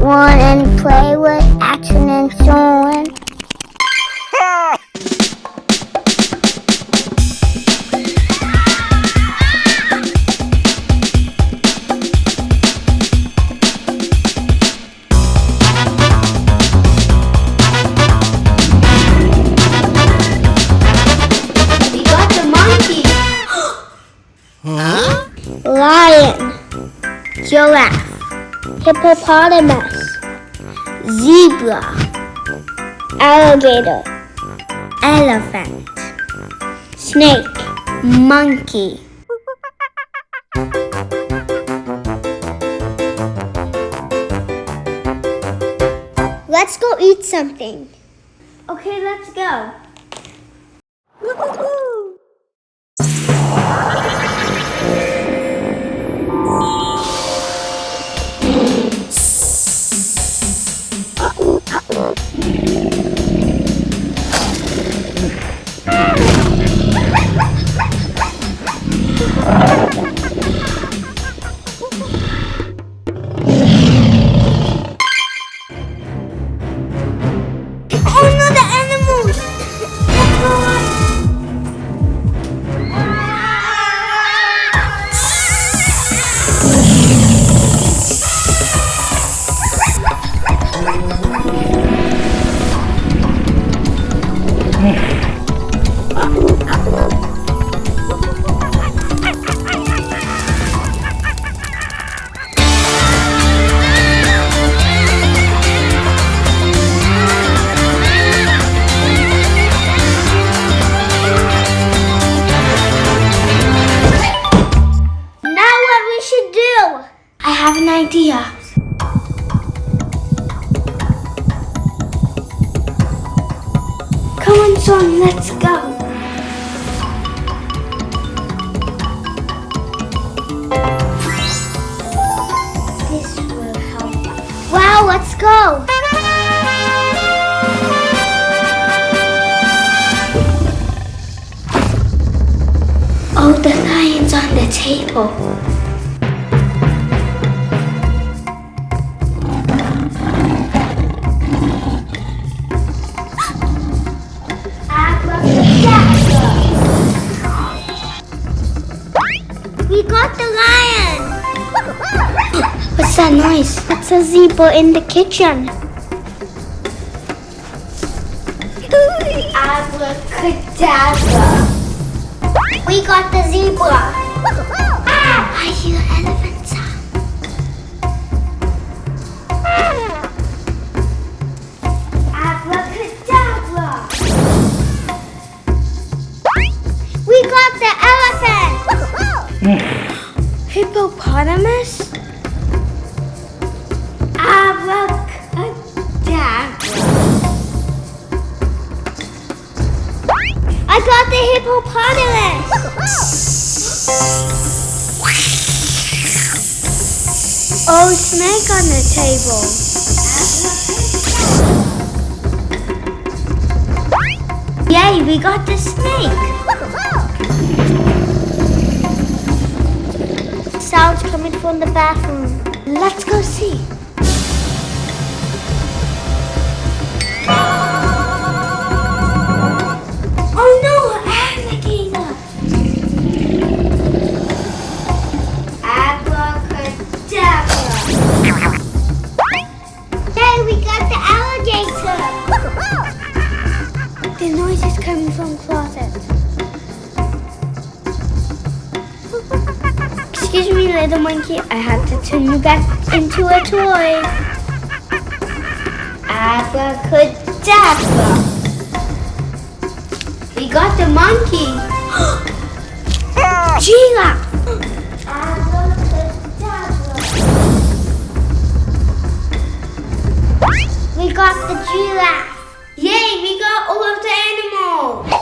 Want and play with Atrin and Soren? We got the monkey. Lion, giraffe, hippopotamus, zebra, alligator, elephant, snake, monkey. Let's go eat something. Okay, let's go. Oh no, the animals! I have an idea. Come on, Soren, let's go. This will help us. Wow, let's go. Oh, the lion's on the table. We got the lion! What's that noise? That's a zebra in the kitchen. Abracadabra! We got the zebra! I hear elephant sound. Abracadabra! We got the elephant! Hippopotamus? Abracadabra! I got the hippopotamus! Oh, snake on the table. Yay, we got the snake! Sounds coming from the bathroom. Let's go see. Oh no, alligator! Abracadabra! Hey, we got the alligator! The noise is coming from closet. Excuse me, little monkey. I have to turn you back into a toy. Abracadabra. We got the monkey. Giraffe. Abracadabra. We got the giraffe. Yay, we got all of the animals.